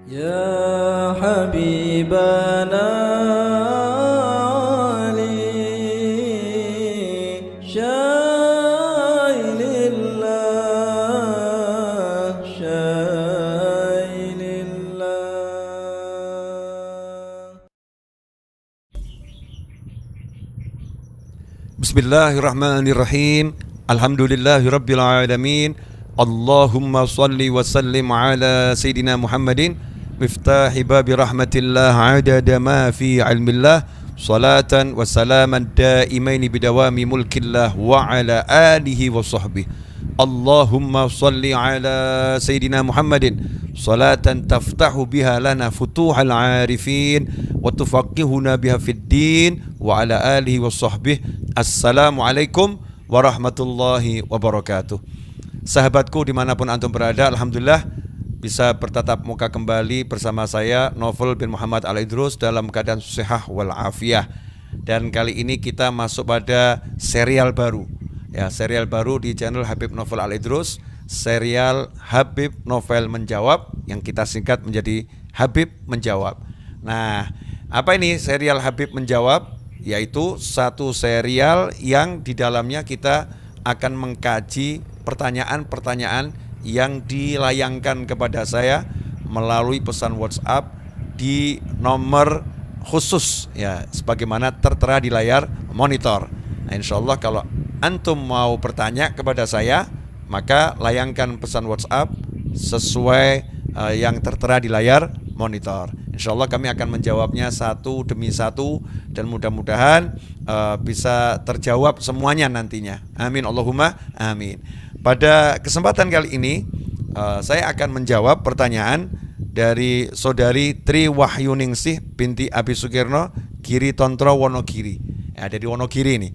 يا حبيبنا علي شايل الله شايل الله. Bismillahirrahmanirrahim. Alhamdulillahirabbil alamin. Allahumma salli wa sallim ala sayyidina Muhammadin miftahi babi rahmatillah adada ma fi ilmillah salatan wa salaman daimaini bidawami mulkillah wa ala alihi wa sahbihi. Allahumma salli ala sayyidina Muhammadin salatan taftahu biha lana futuhal arifin wa tufaqihuna biha fid din wa ala alihi wa sahbihi. Assalamualaikum warahmatullahi wabarakatuh. Sahabatku dimanapun antum berada, alhamdulillah bisa bertatap muka kembali bersama saya Novel bin Muhammad Al-Idrus dalam keadaan sehat wal afiah. Dan kali ini kita masuk pada serial baru. Ya, serial baru di channel Habib Novel Al-Idrus, serial Habib Novel Menjawab yang kita singkat menjadi Habib Menjawab. Nah, apa ini serial Habib Menjawab? Yaitu satu serial yang di dalamnya kita akan mengkaji pertanyaan-pertanyaan yang dilayangkan kepada saya melalui pesan WhatsApp di nomor khusus ya, sebagaimana tertera di layar monitor. Nah, insya Allah kalau antum mau bertanya kepada saya, maka layangkan pesan WhatsApp sesuai yang tertera di layar monitor. Insya Allah kami akan menjawabnya satu demi satu dan mudah-mudahan bisa terjawab semuanya nantinya. Amin Allahumma amin. Pada kesempatan kali ini saya akan menjawab pertanyaan dari saudari Tri Wahyuningsih binti Abi Sukirno Giri Tontro Wonogiri. Ya, dari Wonogiri ini.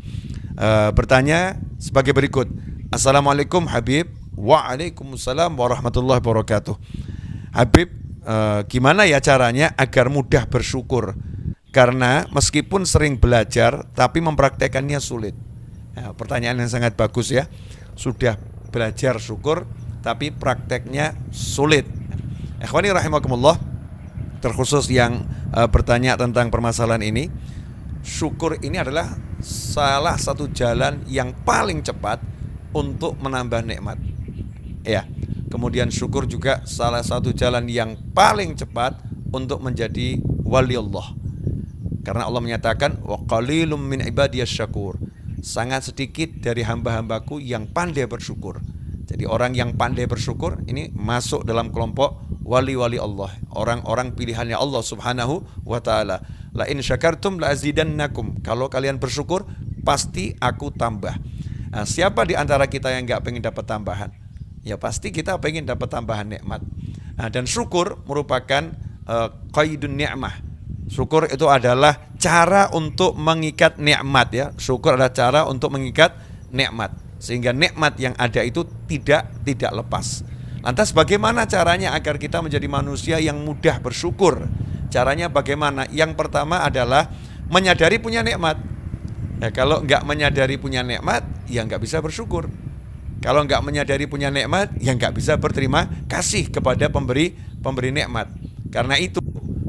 Bertanya sebagai berikut. Assalamualaikum Habib. Waalaikumsalam warahmatullahi wabarakatuh. Habib, gimana ya caranya agar mudah bersyukur? Karena meskipun sering belajar tapi mempraktekannya sulit. Ya, pertanyaan yang sangat bagus ya. Sudah belajar syukur tapi prakteknya sulit. Ikhwani rahimakumullah, terkhusus yang bertanya tentang permasalahan ini, syukur ini adalah salah satu jalan yang paling cepat untuk menambah nikmat. Ya. Kemudian syukur juga salah satu jalan yang paling cepat untuk menjadi wali Allah. Karena Allah menyatakan wa qalilum min ibadiyas syakur. Sangat sedikit dari hamba-hambaku yang pandai bersyukur. Jadi orang yang pandai bersyukur ini masuk dalam kelompok wali-wali Allah, orang-orang pilihannya Allah Subhanahu wa taala. La in syakartum la azidannakum. Kalau kalian bersyukur pasti aku tambah. Nah, siapa di antara kita yang enggak pengen dapat tambahan? Ya pasti kita pengen dapat tambahan nikmat. Nah, dan syukur merupakan qaidun ni'mah. Syukur itu adalah cara untuk mengikat nikmat ya. Syukur adalah cara untuk mengikat nikmat sehingga nikmat yang ada itu tidak lepas. Lantas bagaimana caranya agar kita menjadi manusia yang mudah bersyukur? Caranya bagaimana? Yang pertama adalah menyadari punya nikmat. Ya, kalau enggak menyadari punya nikmat, ya enggak bisa bersyukur. Kalau enggak menyadari punya nikmat, ya enggak bisa berterima kasih kepada pemberi nikmat. Karena itu,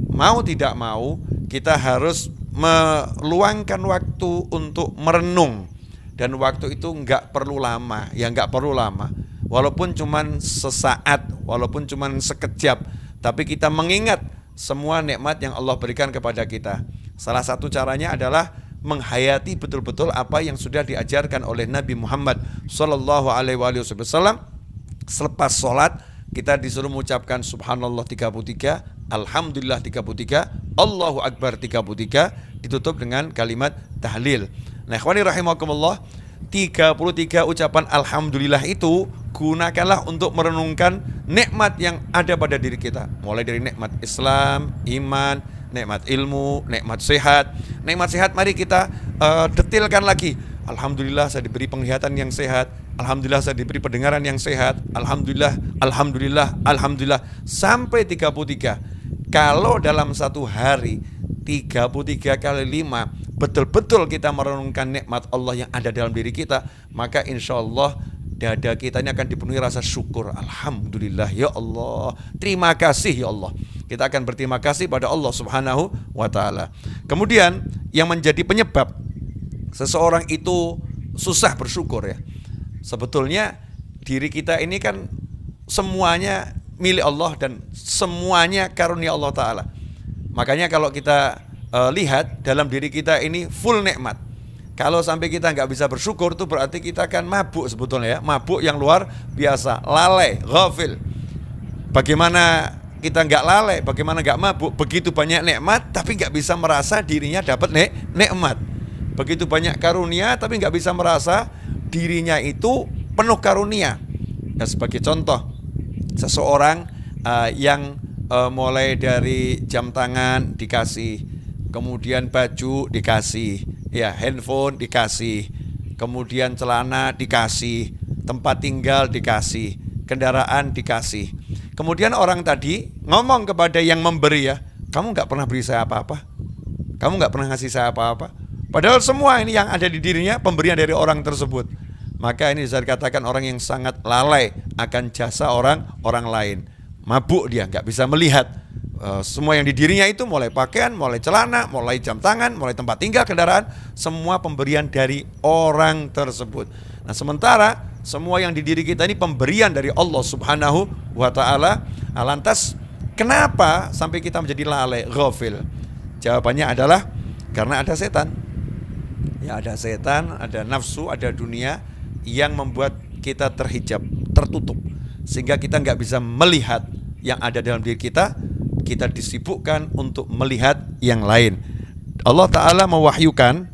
mau tidak mau, kita harus meluangkan waktu untuk merenung. Dan waktu itu enggak perlu lama, ya enggak perlu lama. Walaupun cuman sesaat, walaupun cuman sekejap, tapi kita mengingat semua nikmat yang Allah berikan kepada kita. Salah satu caranya adalah menghayati betul-betul apa yang sudah diajarkan oleh Nabi Muhammad sallallahu alaihi wasallam. Selepas sholat kita disuruh mengucapkan subhanallah 33, alhamdulillah 33, Allahu akbar 33, ditutup dengan kalimat tahlil. Nah, ikhwani rahimakumullah, 33 ucapan alhamdulillah itu gunakanlah untuk merenungkan nikmat yang ada pada diri kita. Mulai dari nikmat Islam, iman, nikmat ilmu, nikmat sehat. Nikmat sehat mari kita detilkan lagi. Alhamdulillah saya diberi penglihatan yang sehat. Alhamdulillah saya diberi pendengaran yang sehat. Alhamdulillah, alhamdulillah, alhamdulillah sampai 33. Kalau dalam satu hari 33 kali 5 betul-betul kita merenungkan nikmat Allah yang ada dalam diri kita, maka insya Allah dada kita ini akan dipenuhi rasa syukur. Alhamdulillah ya Allah, terima kasih ya Allah. Kita akan berterima kasih pada Allah Subhanahu wa taala. Kemudian yang menjadi penyebab seseorang itu susah bersyukur ya. Sebetulnya diri kita ini kan semuanya milik Allah dan semuanya karunia Allah taala. Makanya kalau kita lihat dalam diri kita ini full nikmat. Kalau sampai kita nggak bisa bersyukur itu berarti kita akan mabuk sebetulnya ya. Mabuk yang luar biasa, lalai, ghafil. Bagaimana kita nggak lalai, bagaimana nggak mabuk? Begitu banyak nikmat tapi nggak bisa merasa dirinya dapat nikmat. Begitu banyak karunia tapi nggak bisa merasa dirinya itu penuh karunia. Ya, sebagai contoh, seseorang yang mulai dari jam tangan dikasih, kemudian baju dikasih, ya handphone dikasih, kemudian celana dikasih, tempat tinggal dikasih, kendaraan dikasih. Kemudian orang tadi ngomong kepada yang memberi ya, kamu nggak pernah beri saya apa-apa, kamu nggak pernah ngasih saya apa-apa. Padahal semua ini yang ada di dirinya pemberian dari orang tersebut. Maka ini bisa dikatakan orang yang sangat lalai akan jasa orang lain. Mabuk dia, nggak bisa melihat semua yang di dirinya itu, mulai pakaian, mulai celana, mulai jam tangan, mulai tempat tinggal, kendaraan, semua pemberian dari orang tersebut. Nah sementara semua yang di diri kita ini pemberian dari Allah Subhanahu wa ta'ala. Lantas kenapa sampai kita menjadi lalai, ghafil? Jawabannya adalah karena ada setan. Ya, ada setan, ada nafsu, ada dunia yang membuat kita terhijab, tertutup, sehingga kita nggak bisa melihat yang ada dalam diri kita. Kita disibukkan untuk melihat yang lain. Allah Ta'ala mewahyukan,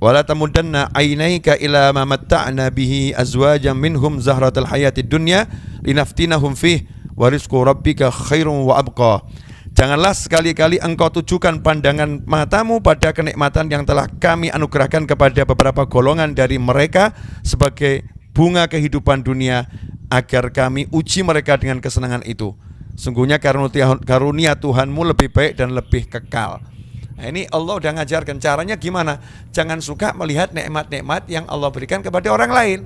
wala tamudanna ainaika ila ma matta'na bihi azwajan minhum zahratal hayatid dunya linaftinahum fih wa rizqu rabbika khairum wa abqa. Janganlah sekali-kali engkau tujukan pandangan matamu pada kenikmatan yang telah kami anugerahkan kepada beberapa golongan dari mereka sebagai bunga kehidupan dunia, agar kami uji mereka dengan kesenangan itu. Sungguhnya karunia Tuhanmu lebih baik dan lebih kekal. Nah, ini Allah udah ngajarkan caranya gimana. Jangan suka melihat nikmat-nikmat yang Allah berikan kepada orang lain.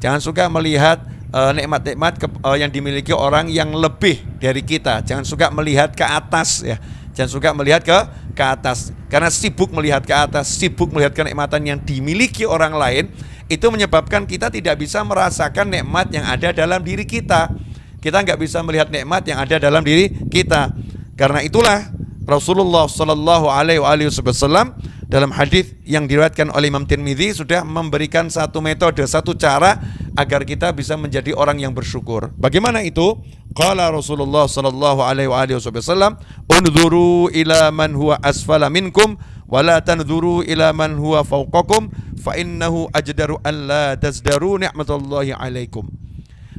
Jangan suka melihat nikmat-nikmat yang dimiliki orang yang lebih dari kita. Jangan suka melihat ke atas ya. Jangan suka melihat ke atas. Karena sibuk melihat ke atas, sibuk melihat kenikmatan yang dimiliki orang lain, itu menyebabkan kita tidak bisa merasakan nikmat yang ada dalam diri kita. Kita nggak bisa melihat nikmat yang ada dalam diri kita. Karena itulah Rasulullah Sallallahu Alaihi Wasallam dalam hadis yang diriwayatkan oleh Imam Tirmidzi sudah memberikan satu metode, satu cara agar kita bisa menjadi orang yang bersyukur. Bagaimana itu? Qala Rasulullah Sallallahu Alaihi Wasallam, "Unzuru ila man huwa asfala minkum, wa la tanzuru ila man huwa fawqakum, fa innahu ajdaru an la tazdaru ni'matallahi alaikum."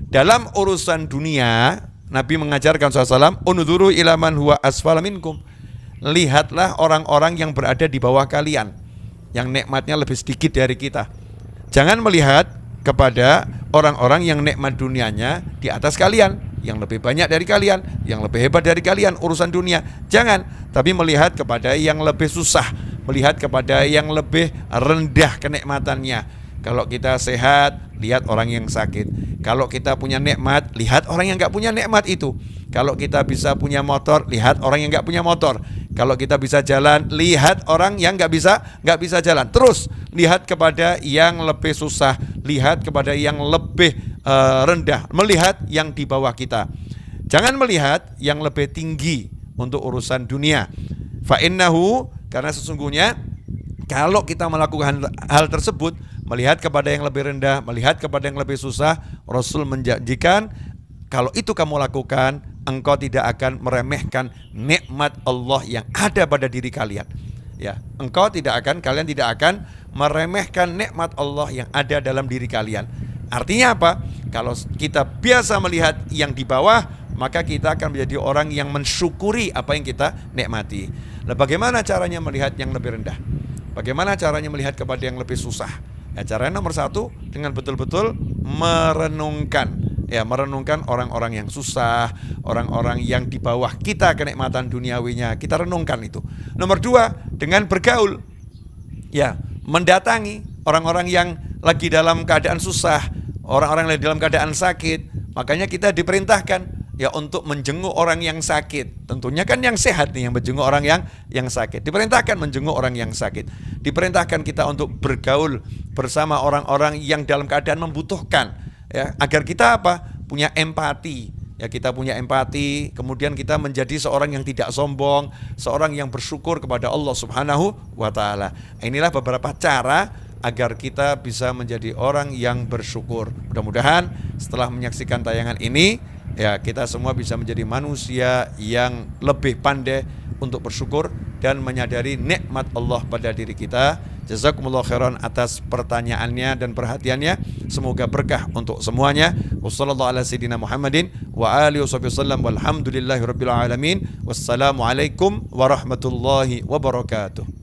Dalam urusan dunia, Nabi mengajarkan SAW, "Unzuru ila man huwa asfala minkum." Lihatlah orang-orang yang berada di bawah kalian, yang nikmatnya lebih sedikit dari kita. Jangan melihat kepada orang-orang yang nikmat dunianya di atas kalian, yang lebih banyak dari kalian, yang lebih hebat dari kalian urusan dunia. Jangan, tapi melihat kepada yang lebih susah, melihat kepada yang lebih rendah kenikmatannya. Kalau kita sehat, lihat orang yang sakit. Kalau kita punya nikmat, lihat orang yang nggak punya nikmat itu. Kalau kita bisa punya motor, lihat orang yang nggak punya motor. Kalau kita bisa jalan, lihat orang yang nggak bisa jalan. Terus lihat kepada yang lebih susah, lihat kepada yang lebih rendah, melihat yang di bawah kita. Jangan melihat yang lebih tinggi untuk urusan dunia. Fa innahu, karena sesungguhnya kalau kita melakukan hal tersebut, melihat kepada yang lebih rendah, melihat kepada yang lebih susah, Rasul menjanjikan kalau itu kamu lakukan, engkau tidak akan meremehkan nikmat Allah yang ada pada diri kalian. Ya, kalian tidak akan meremehkan nikmat Allah yang ada dalam diri kalian. Artinya apa? Kalau kita biasa melihat yang di bawah, maka kita akan menjadi orang yang mensyukuri apa yang kita nikmati. Nah, bagaimana caranya melihat yang lebih rendah? Bagaimana caranya melihat kepada yang lebih susah? Ya, caranya nomor satu, dengan betul-betul merenungkan orang-orang yang susah, orang-orang yang di bawah kita kenikmatan duniawinya, kita renungkan itu. Nomor dua, dengan bergaul, ya, mendatangi orang-orang yang lagi dalam keadaan susah, orang-orang yang dalam keadaan sakit. Makanya kita diperintahkan, ya untuk menjenguk orang yang sakit. Tentunya kan yang sehat nih yang menjenguk orang yang sakit. Diperintahkan menjenguk orang yang sakit. Diperintahkan kita untuk bergaul bersama orang-orang yang dalam keadaan membutuhkan, ya, agar kita apa? Punya empati. Ya, kita punya empati, kemudian kita menjadi seorang yang tidak sombong, seorang yang bersyukur kepada Allah Subhanahu wa taala. Inilah beberapa cara agar kita bisa menjadi orang yang bersyukur. Mudah-mudahan setelah menyaksikan tayangan ini, ya, kita semua bisa menjadi manusia yang lebih pandai untuk bersyukur dan menyadari nikmat Allah pada diri kita. Jazakumullah khairan atas pertanyaannya dan perhatiannya. Semoga berkah untuk semuanya. Wassallallahu ala sayyidina Muhammadin wa alihi wasallam walhamdulillahi rabbil alamin. Wassalamualaikum warahmatullahi wabarakatuh.